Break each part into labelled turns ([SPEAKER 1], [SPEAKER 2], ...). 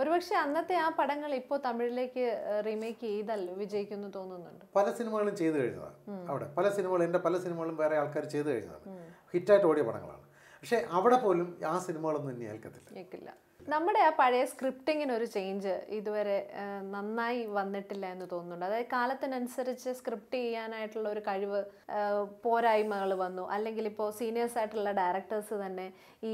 [SPEAKER 1] ഒരുപക്ഷെ അന്നത്തെ ആ പടങ്ങൾ ഇപ്പോൾ തമിഴിലേക്ക് റീമേക്ക് ചെയ്താൽ വിജയിക്കുന്നു തോന്നുന്നുണ്ട്.
[SPEAKER 2] പല സിനിമകളും ചെയ്തു കഴിഞ്ഞതാണ് അവിടെ. പല സിനിമകളും എൻ്റെ പല സിനിമകളും വേറെ ആൾക്കാർ ചെയ്തു കഴിഞ്ഞതാണ്, ഹിറ്റായിട്ട് ഓടിയ പടങ്ങളാണ്. പക്ഷേ അവിടെ പോലും ആ സിനിമകളൊന്നും ഇനി ഏൽക്കത്തില്ല.
[SPEAKER 1] നമ്മുടെ ആ പഴയ സ്ക്രിപ്റ്റിങ്ങിന് ഒരു ചേഞ്ച് ഇതുവരെ നന്നായി വന്നിട്ടില്ല എന്ന് തോന്നുന്നുണ്ട്. അതായത് കാലത്തിനനുസരിച്ച് സ്ക്രിപ്റ്റ് ചെയ്യാനായിട്ടുള്ള ഒരു കഴിവ് പോരായ്മകൾ വന്നു, അല്ലെങ്കിൽ ഇപ്പോൾ സീനിയേഴ്സ് ആയിട്ടുള്ള ഡയറക്ടേഴ്സ് തന്നെ ഈ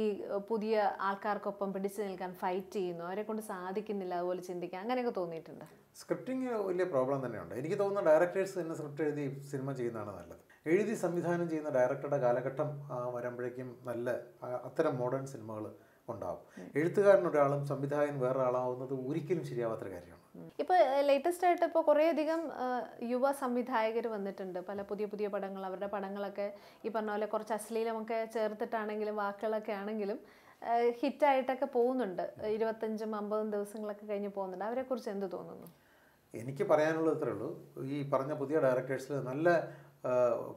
[SPEAKER 1] പുതിയ ആൾക്കാർക്കൊപ്പം പിടിച്ചു നിൽക്കാൻ ഫൈറ്റ് ചെയ്യുന്നു, അവരെ കൊണ്ട് സാധിക്കുന്നില്ല അതുപോലെ ചിന്തിക്കാൻ, അങ്ങനെയൊക്കെ തോന്നിയിട്ടുണ്ട്.
[SPEAKER 2] സ്ക്രിപ്റ്റിങ് വലിയ പ്രോബ്ലം തന്നെയുണ്ട്. എനിക്ക് തോന്നുന്നു ഡയറക്ടേഴ്സ് തന്നെ സ്ക്രിപ്റ്റ് എഴുതി സിനിമ ചെയ്യുന്നതാണ് നല്ലത്. എഴുതി സംവിധാനം ചെയ്യുന്ന ഡയറക്ടറുടെ കാലഘട്ടം വരുമ്പോഴേക്കും നല്ല അത്തരം മോഡേൺ സിനിമകൾ ഉണ്ടാവും. എഴുത്തുകാരനൊരാളും സംവിധായകൻ വേറൊരാളാവുന്നത് ഒരിക്കലും ശരിയാവാത്തൊരു കാര്യമാണ്.
[SPEAKER 1] ഇപ്പോൾ ലേറ്റസ്റ്റ് ആയിട്ട് ഇപ്പോൾ കുറേയധികം യുവ സംവിധായകർ വന്നിട്ടുണ്ട്. പല പുതിയ പുതിയ പടങ്ങൾ, അവരുടെ പടങ്ങളൊക്കെ ഈ പറഞ്ഞ പോലെ കുറച്ച് അശ്ലീലമൊക്കെ ചേർത്തിട്ടാണെങ്കിലും വാക്കുകളൊക്കെ ആണെങ്കിലും ഹിറ്റായിട്ടൊക്കെ പോകുന്നുണ്ട്. 25-50 ദിവസങ്ങളൊക്കെ കഴിഞ്ഞ് പോകുന്നുണ്ട്. അവരെക്കുറിച്ച് എന്ത് തോന്നുന്നു?
[SPEAKER 2] എനിക്ക് പറയാനുള്ളത് ഇത്രയേ ഉള്ളൂ. ഈ പറഞ്ഞ പുതിയ ഡയറക്ടേഴ്സിൽ നല്ല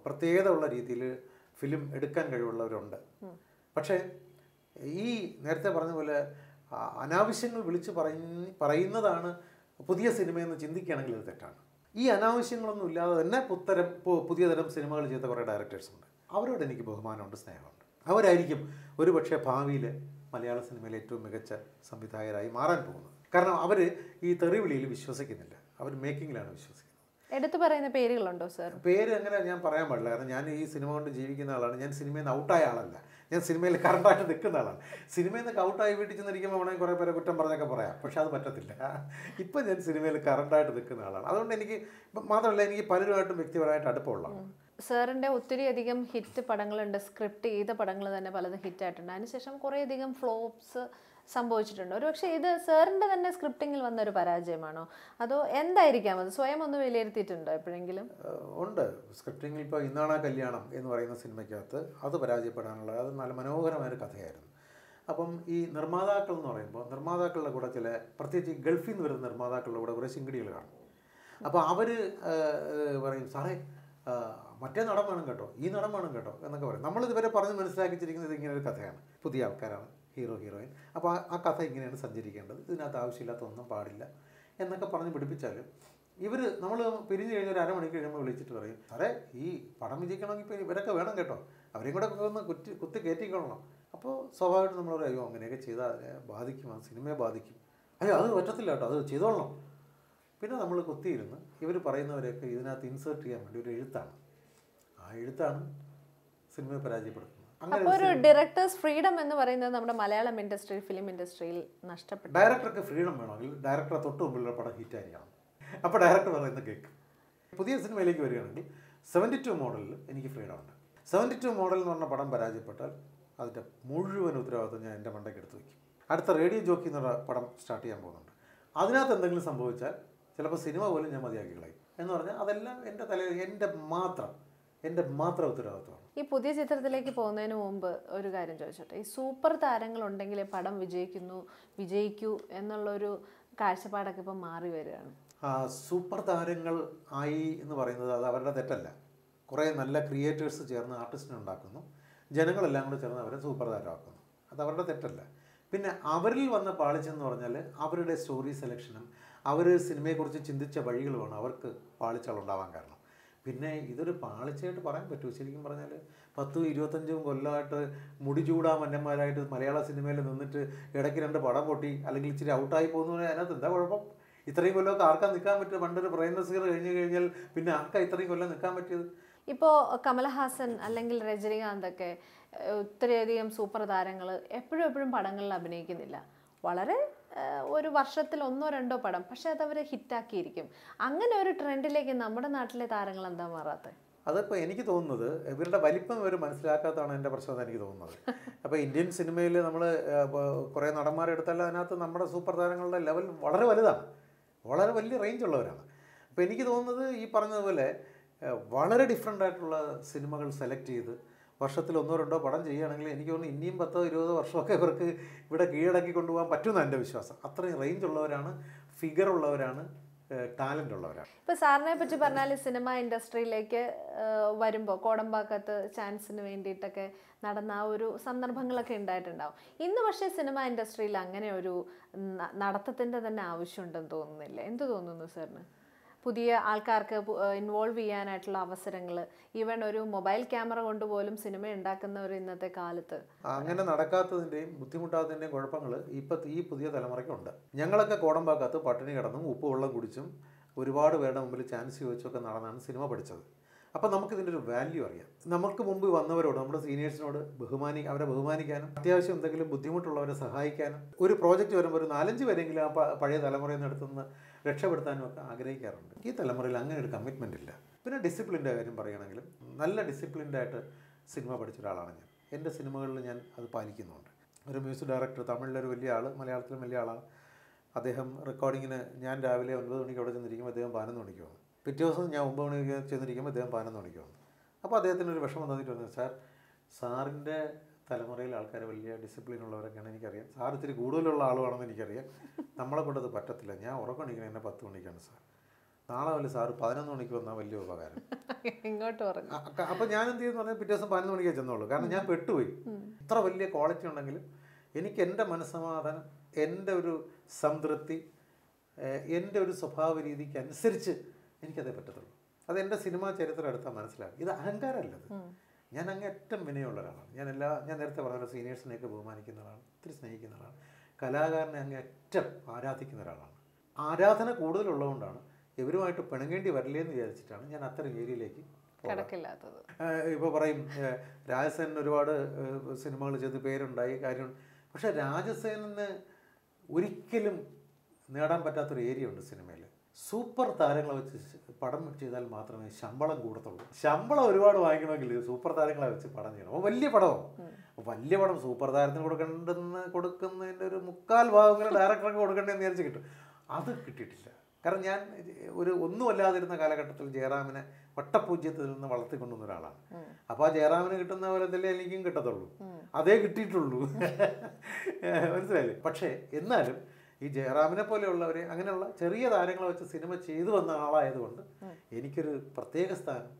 [SPEAKER 2] പ്രത്യേകത ഉള്ള രീതിയിൽ ഫിലിം എടുക്കാൻ കഴിവുള്ളവരുണ്ട്. പക്ഷേ ഈ നേരത്തെ പറഞ്ഞ പോലെ അനാവശ്യങ്ങൾ വിളിച്ച് പറയുന്നതാണ് പുതിയ സിനിമയെന്ന് ചിന്തിക്കുകയാണെങ്കിൽ അത് തെറ്റാണ്. ഈ അനാവശ്യങ്ങളൊന്നും ഇല്ലാതെ തന്നെ പുതിയ തരം സിനിമകൾ ചെയ്ത കുറേ ഡയറക്ടേഴ്സുണ്ട്. അവരോട് എനിക്ക് ബഹുമാനമുണ്ട്, സ്നേഹമുണ്ട്. അവരായിരിക്കും ഒരുപക്ഷെ ഭാവിയിൽ മലയാള സിനിമയിലെ ഏറ്റവും മികച്ച സംവിധായകരായി മാറാൻ പോകുന്നത്. കാരണം അവർ ഈ തെറിവിളിയിൽ വിശ്വസിക്കുന്നില്ല, അവർ മേക്കിങ്ങിലാണ് വിശ്വസിക്കുന്നത്.
[SPEAKER 1] എടുത്തു പറയുന്ന പേരുകളുണ്ടോ സാർ?
[SPEAKER 2] പേര് അങ്ങനെ ഞാൻ പറയാൻ പാടില്ല, കാരണം ഞാൻ ഈ സിനിമ കൊണ്ട് ജീവിക്കുന്ന ആളാണ്. ഞാൻ സിനിമയിൽ നിന്ന് ഔട്ടായ ആളല്ല, ഞാൻ സിനിമയിൽ കറണ്ടായിട്ട് നിൽക്കുന്ന ആളാണ്. സിനിമയിൽ നിന്ന് ഔട്ടായി വീട്ടിൽ ചെന്നിരിക്കുമ്പോൾ വേണമെങ്കിൽ കുറേ പേരെ കുറ്റം പറഞ്ഞൊക്കെ പറയാം, പക്ഷെ അത് പറ്റത്തില്ല. ഇപ്പം ഞാൻ സിനിമയിൽ കറണ്ടായിട്ട് നിൽക്കുന്ന ആളാണ്. അതുകൊണ്ട് എനിക്ക് മാത്രമല്ല, എനിക്ക് പലരുമായിട്ടും വ്യക്തിപരമായിട്ട് അടുപ്പമുള്ളതാണ്.
[SPEAKER 1] സാറിൻ്റെ ഒത്തിരിയധികം ഹിറ്റ് പടങ്ങളുണ്ട്, സ്ക്രിപ്റ്റ് ചെയ്ത പടങ്ങൾ തന്നെ പലതും ഹിറ്റായിട്ടുണ്ട്. അതിനുശേഷം കുറേയധികം ഫ്ലോപ്സ് സംഭവിച്ചിട്ടുണ്ട്. ഒരുപക്ഷെ ഇത് സാറിൻ്റെ തന്നെ സ്ക്രിപ്റ്റിങ്ങിൽ വന്നൊരു പരാജയമാണോ, അതോ എന്തായിരിക്കാം അത്? സ്വയം ഒന്ന് വിലയിരുത്തിയിട്ടുണ്ടോ എപ്പോഴെങ്കിലും?
[SPEAKER 2] ഉണ്ട്. സ്ക്രിപ്റ്റിങ്ങിൽ ഇപ്പോൾ ഇന്നാണാ കല്യാണം എന്ന് പറയുന്ന സിനിമയ്ക്കകത്ത് അത് പരാജയപ്പെടാനുള്ള അത് നല്ല മനോഹരമായൊരു കഥയായിരുന്നു. അപ്പം ഈ നിർമ്മാതാക്കൾ എന്ന് പറയുമ്പോൾ നിർമ്മാതാക്കളുടെ കൂടെ ചില പ്രത്യേകിച്ച് ഗൾഫിൽ നിന്ന് വരുന്ന നിർമ്മാതാക്കളുടെ കൂടെ കുറേ ശിങ്കിടികൾ കാണും. അപ്പോൾ അവർ പറയും, സാറേ മറ്റേ നടൻ വേണം കേട്ടോ, ഈ നടൻ വേണം കേട്ടോ എന്നൊക്കെ പറയും. നമ്മളിതുവരെ പറഞ്ഞ് മനസ്സിലാക്കിച്ചിരിക്കുന്നത് ഇങ്ങനെ ഒരു കഥയാണ്, പുതിയ ആൾക്കാരാണ് ഹീറോ ഹീറോയിൻ, അപ്പോൾ ആ കഥ ഇങ്ങനെയാണ് സഞ്ചരിക്കേണ്ടത്, ഇതിനകത്ത് ആവശ്യമില്ലാത്ത ഒന്നും പാടില്ല എന്നൊക്കെ പറഞ്ഞ് പിടിപ്പിച്ചാലും നമ്മൾ പിരിഞ്ഞ് കഴിഞ്ഞ ഒരു അരമണിക്കൂർ കഴിയുമ്പോൾ വിളിച്ചിട്ട് പറയും, സാറേ ഈ പടം വിജയിക്കണമെങ്കിൽ ഇപ്പോൾ ഇവരൊക്കെ വേണം കേട്ടോ, അവരെയും കൂടെ ഒന്ന് കുത്തി കയറ്റിക്കൊള്ളണം. അപ്പോൾ സ്വാഭാവികമായിട്ട് നമ്മൾ പറയും, അയ്യോ അങ്ങനെയൊക്കെ ചെയ്താൽ ബാധിക്കും, ആ സിനിമയെ ബാധിക്കും, അയ്യോ അത് പറ്റത്തില്ല കേട്ടോ, അത് ചെയ്തോളണം. പിന്നെ നമ്മൾ കുത്തിയിരുന്ന് ഇവർ പറയുന്നവരെയൊക്കെ ഇതിനകത്ത് ഇൻസേർട്ട് ചെയ്യാൻ വേണ്ടി ഒരു എഴുത്താണ്, ആ എഴുത്താണ് സിനിമയെ പരാജയപ്പെടുത്തുന്നത്.
[SPEAKER 1] അപ്പോൾ ഒരു ഡയറക്ടേഴ്സ് ഫ്രീഡം എന്ന് പറയുന്നത് നമ്മുടെ മലയാളം ഇൻഡസ്ട്രി, ഫിലിം ഇൻഡസ്ട്രിയിൽ നഷ്ടപ്പെട്ടു.
[SPEAKER 2] ഡയറക്ടർക്ക് ഫ്രീഡം വേണമെങ്കിൽ ഡയറക്ടറെ തൊട്ട് മുമ്പിലുള്ള പടം ഹിറ്റായിരിക്കണം, അപ്പോൾ ഡയറക്ടർ പറയുന്നത് കേൾക്കും. പുതിയ സിനിമയിലേക്ക് വരികയാണെങ്കിൽ 72 മോഡലിൽ എനിക്ക് ഫ്രീഡം ഉണ്ട്. 72 മോഡൽ എന്ന് പറഞ്ഞ പടം പരാജയപ്പെട്ടാൽ അതിൻ്റെ മുഴുവൻ ഉത്തരവാദിത്വം ഞാൻ എൻ്റെ മണ്ടയ്ക്ക് എടുത്ത് വയ്ക്കും. അടുത്ത റേഡിയോ ജോക്കി എന്നുള്ള പടം സ്റ്റാർട്ട് ചെയ്യാൻ പോകുന്നുണ്ട്. അതിനകത്ത് എന്തെങ്കിലും സംഭവിച്ചാൽ ചിലപ്പോൾ സിനിമ പോലും ഞാൻ മതിയാക്കി കളയും. എന്ന് പറഞ്ഞാൽ അതെല്ലാം എൻ്റെ തലയിൽ എൻ്റെ മാത്രം ഉത്തരവാദിത്വമാണ്.
[SPEAKER 1] ഈ പുതിയ ചിത്രത്തിലേക്ക് പോകുന്നതിന് മുമ്പ് ഒരു കാര്യം ചോദിച്ചോട്ടെ, ഈ സൂപ്പർ താരങ്ങളുണ്ടെങ്കിൽ പടം വിജയിക്കൂ എന്നുള്ളൊരു കാഴ്ചപ്പാടൊക്കെ ഇപ്പം മാറി വരികയാണ്.
[SPEAKER 2] സൂപ്പർ താരങ്ങൾ ആയി എന്ന് പറയുന്നത് അത് അവരുടെ തെറ്റല്ല. കുറേ നല്ല ക്രിയേറ്റേഴ്സ് ചേർന്ന് ആർട്ടിസ്റ്റിനെ ഉണ്ടാക്കുന്നു, ജനങ്ങളെല്ലാം കൂടെ ചേർന്ന് അവരെ സൂപ്പർ താരമാക്കുന്നു, അത് അവരുടെ തെറ്റല്ല. പിന്നെ അവരിൽ വന്ന പാളിച്ചെന്ന് പറഞ്ഞാൽ അവരുടെ സ്റ്റോറി സെലക്ഷനും അവർ സിനിമയെക്കുറിച്ച് ചിന്തിച്ച വഴികളുമാണ് അവർക്ക് പാളിച്ചകളുണ്ടാവാൻ കാരണം. പിന്നെ ഇതൊരു പാളിച്ചയായിട്ട് പറയാൻ പറ്റുമോ? ശരിക്കും പറഞ്ഞാൽ 10-25 കൊല്ലമായിട്ട് മുടിചൂടാ മന്നന്മാരായിട്ട് മലയാള സിനിമയിൽ നിന്നിട്ട് ഇടയ്ക്ക് 2 പടം പൊട്ടി അല്ലെങ്കിൽ ഇച്ചിരി ഔട്ടായി പോകുന്നതിന് അതിനകത്ത് എന്താ കുഴപ്പം? ഇത്രയും കൊല്ലമൊക്കെ ആർക്കാ നിൽക്കാൻ പറ്റുക? പണ്ടൊരു പ്രേം നസീർ കഴിഞ്ഞ് കഴിഞ്ഞാൽ പിന്നെ ആർക്കാ ഇത്രയും കൊല്ലം നിൽക്കാൻ പറ്റിയത്?
[SPEAKER 1] ഇപ്പോൾ കമൽഹാസൻ അല്ലെങ്കിൽ രജനീകാന്തൊക്കെ ഒത്തിരിയധികം സൂപ്പർ താരങ്ങൾ എപ്പോഴും പടങ്ങളിൽ അഭിനയിക്കുന്നില്ല. വളരെ ഒരു വർഷത്തിൽ 1-2 പടം, പക്ഷെ അതവർ ഹിറ്റാക്കിയിരിക്കും. അങ്ങനെ ഒരു ട്രെൻഡിലേക്ക് നമ്മുടെ നാട്ടിലെ താരങ്ങൾ എന്താ മാറാത്തത്?
[SPEAKER 2] അതിപ്പോൾ എനിക്ക് തോന്നുന്നത് ഇവരുടെ വലിപ്പം ഇവർ മനസ്സിലാക്കാത്തതാണ് എൻ്റെ പ്രശ്നം എനിക്ക് തോന്നുന്നത്. അപ്പോൾ ഇന്ത്യൻ സിനിമയിൽ നമ്മൾ കുറേ നടന്മാരെടുത്താൽ അതിനകത്ത് നമ്മുടെ സൂപ്പർ താരങ്ങളുടെ ലെവൽ വളരെ വലുതാണ്, വളരെ വലിയ റേഞ്ച് ഉള്ളവരാണ്. അപ്പോൾ എനിക്ക് തോന്നുന്നത് ഈ പറഞ്ഞതുപോലെ വളരെ ഡിഫറെൻ്റ് ആയിട്ടുള്ള സിനിമകൾ സെലക്ട് ചെയ്ത് വർഷത്തിൽ 1-2 പടം ചെയ്യുകയാണെങ്കിൽ എനിക്ക് തോന്നുന്നു ഇനിയും 10-20 വർഷമൊക്കെ ഇവർക്ക് ഇവിടെ കീഴടക്കി കൊണ്ടുപോകാൻ പറ്റുമെന്നാണ് എൻ്റെ വിശ്വാസം. അത്രയും റേഞ്ച് ഉള്ളവരാണ്, ഫിഗർ ഉള്ളവരാണ്, ടാലൻ്റ് ഉള്ളവരാണ്.
[SPEAKER 1] ഇപ്പോൾ സാറിനെ പറ്റി പറഞ്ഞാൽ സിനിമ ഇൻഡസ്ട്രിയിലേക്ക് വരുമ്പോൾ കോടമ്പാക്കത്ത് ചാൻസിന് വേണ്ടിയിട്ടൊക്കെ നടന്ന ആ ഒരു സന്ദർഭങ്ങളൊക്കെ ഉണ്ടായിട്ടുണ്ടാവും. ഇന്ന് പക്ഷേ സിനിമ ഇൻഡസ്ട്രിയിൽ അങ്ങനെ ഒരു നടത്തത്തിൻ്റെ തന്നെ ആവശ്യമുണ്ടെന്ന് തോന്നുന്നില്ല. എന്ത് തോന്നുന്നു സാറിന്? പുതിയ ആൾക്കാർക്ക് ഇൻവോൾവ് ചെയ്യാനായിട്ടുള്ള അവസരങ്ങൾ, ഈവൻ ഒരു മൊബൈൽ ക്യാമറ കൊണ്ടുപോലും സിനിമ ഉണ്ടാക്കുന്നവർ ഇന്നത്തെ കാലത്ത്
[SPEAKER 2] അങ്ങനെ നടക്കാത്തതിൻ്റെയും ബുദ്ധിമുട്ടാത്തതിൻ്റെയും കുഴപ്പങ്ങൾ ഈ പുതിയ തലമുറയ്ക്കുണ്ട്. ഞങ്ങളൊക്കെ കോടമ്പാക്കത്ത് പട്ടിണി കിടന്നും ഉപ്പ് വെള്ളം കുടിച്ചും ഒരുപാട് പേരുടെ മുമ്പിൽ ചാൻസ് ചോദിച്ചൊക്കെ നടന്നാണ് സിനിമ പഠിച്ചത്. അപ്പോൾ നമുക്കിതിൻ്റെ ഒരു വാല്യൂ അറിയാം. നമുക്ക് മുമ്പ് വന്നവരോട്, നമ്മുടെ സീനിയേഴ്സിനോട് അവരെ ബഹുമാനിക്കാനും അത്യാവശ്യം എന്തെങ്കിലും ബുദ്ധിമുട്ടുള്ളവരെ സഹായിക്കാനും, ഒരു പ്രോജക്റ്റ് വരുമ്പോൾ ഒരു 4-5 പേരെങ്കിലും ആ പഴയ തലമുറയിൽ നിന്ന് എടുത്തുനിന്ന് രക്ഷപ്പെടുത്താനും ഒക്കെ ആഗ്രഹിക്കാറുണ്ട്. ഈ തലമുറയിൽ അങ്ങനെ ഒരു കമ്മിറ്റ്മെൻ്റ് ഇല്ല. പിന്നെ ഡിസിപ്ലിൻ്റെ കാര്യം പറയുകയാണെങ്കിലും നല്ല ഡിസിപ്ലിൻഡായിട്ട് സിനിമ പഠിച്ച ഒരാളാണ് ഞാൻ. എൻ്റെ സിനിമകളിൽ ഞാൻ അത് പാലിക്കുന്നുണ്ട്. ഒരു മ്യൂസിക് ഡയറക്ടർ, തമിഴിലൊരു വലിയ ആൾ, മലയാളത്തിലും വലിയ ആളാണ്. അദ്ദേഹം റെക്കോർഡിങ്ങിന് ഞാൻ രാവിലെ 9 മണിക്ക് അവിടെ ചെന്നിരിക്കുമ്പോൾ അദ്ദേഹം 11 മണിക്ക് വന്നു. പിറ്റേ ദിവസം ഞാൻ 9 മണിക്ക് ചെന്നിരിക്കുമ്പോൾ അദ്ദേഹം 11 മണിക്ക് വന്നു. അപ്പോൾ അദ്ദേഹത്തിനൊരു വിഷമം തന്നിട്ട് വന്നു, സാറിൻ്റെ തലമുറയിൽ ആൾക്കാർ വലിയ ഡിസിപ്ലിൻ ഉള്ളവരൊക്കെയാണ് എനിക്കറിയാം. സാർ ഇത്തിരി കൂടുതലുള്ള ആളുകളാണെന്ന് എനിക്കറിയാം. നമ്മളെ കൊണ്ടത് പറ്റത്തില്ല. ഞാൻ ഉറക്കണിക്കുന്നത് എന്നെ 10 മണിക്കാണ് സാർ. നാളെ വല്ല സാറ് 11 മണിക്ക് വന്നാൽ വലിയ ഉപകാരം.
[SPEAKER 1] ഇങ്ങോട്ട് പറഞ്ഞു.
[SPEAKER 2] അപ്പോൾ ഞാൻ എന്ത് ചെയ്യുന്നു പറഞ്ഞാൽ പിറ്റേ ദിവസം 11 മണിക്കേ ചെന്നുള്ളൂ. കാരണം ഞാൻ പെട്ടുപോയി. ഇത്ര വലിയ ക്വാളിറ്റി ഉണ്ടെങ്കിലും എനിക്ക് എൻ്റെ മനസ്സമാധാനം, എൻ്റെ ഒരു സംതൃപ്തി, എൻ്റെ ഒരു സ്വഭാവ രീതിക്ക് അനുസരിച്ച് എനിക്കതേ പറ്റത്തുള്ളൂ. അത് എൻ്റെ സിനിമാ ചരിത്രം എടുത്താൽ മനസ്സിലാകും. ഇത് അഹങ്കാരമല്ലത്. ഞാൻ അങ്ങേറ്റം വിനയമുള്ള ഒരാളാണ്. ഞാൻ നേരത്തെ പറഞ്ഞ സീനിയേഴ്സിനെയൊക്കെ ബഹുമാനിക്കുന്ന ആളാണ്, ഒത്തിരി സ്നേഹിക്കുന്ന ആളാണ്. കലാകാരനെ അങ്ങേറ്റം ആരാധിക്കുന്ന ഒരാളാണ്. ആരാധന കൂടുതലുള്ളതുകൊണ്ടാണ് ഇവരുമായിട്ട് പിണങ്ങേണ്ടി വരില്ലേ എന്ന് വിചാരിച്ചിട്ടാണ് ഞാൻ അത്തരം ഏരിയയിലേക്ക്
[SPEAKER 1] കിടക്കില്ലാത്തത്.
[SPEAKER 2] ഇപ്പോൾ പറയും രാജസേനൻ ഒരുപാട് സിനിമകൾ ചെയ്ത് പേരുണ്ടായി കാര്യം. പക്ഷേ രാജസേനന് ഒരിക്കലും നേടാൻ പറ്റാത്തൊരു ഏരിയ ഉണ്ട് സിനിമയിൽ. സൂപ്പർ താരങ്ങളെ വെച്ച് പടം ചെയ്താൽ മാത്രമേ ശമ്പളം കൂടത്തുള്ളൂ. ശമ്പളം ഒരുപാട് വാങ്ങിക്കണമെങ്കിൽ സൂപ്പർ താരങ്ങളെ വെച്ച് പടം ചെയ്യണം. അപ്പോൾ വലിയ പടം സൂപ്പർ താരത്തിന് കൊടുക്കുന്നതിൻ്റെ ഒരു 3/4 ഭാഗങ്ങൾ ഡയറക്ടർക്ക് കൊടുക്കേണ്ടതെന്ന് വിചാരിച്ച് കിട്ടും. അത് കിട്ടിയിട്ടില്ല. കാരണം ഞാൻ ഒന്നുമല്ലാതിരുന്ന കാലഘട്ടത്തിൽ ജയറാമിനെ വട്ടപൂജ്യത്തിൽ നിന്ന് വളർത്തിക്കൊണ്ടുവന്ന ഒരാളാണ്. അപ്പോൾ ആ ജയറാമിന് കിട്ടുന്ന പോലെ തന്നെ എനിക്കും കിട്ടത്തുള്ളൂ. അതേ കിട്ടിയിട്ടുള്ളൂ. മനസ്സിലായില്ലേ? പക്ഷേ എന്നാലും ഈ ജയറാമിനെ പോലെയുള്ളവരെ, അങ്ങനെയുള്ള ചെറിയ താരങ്ങളെ വെച്ച് സിനിമ ചെയ്തു വന്ന ആളായതുകൊണ്ട് എനിക്കൊരു പ്രത്യേക സ്ഥാനം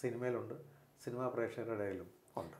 [SPEAKER 2] സിനിമയിലുണ്ട്, സിനിമാ പ്രേക്ഷകരുടെ ഇടയിലും ഉണ്ട്.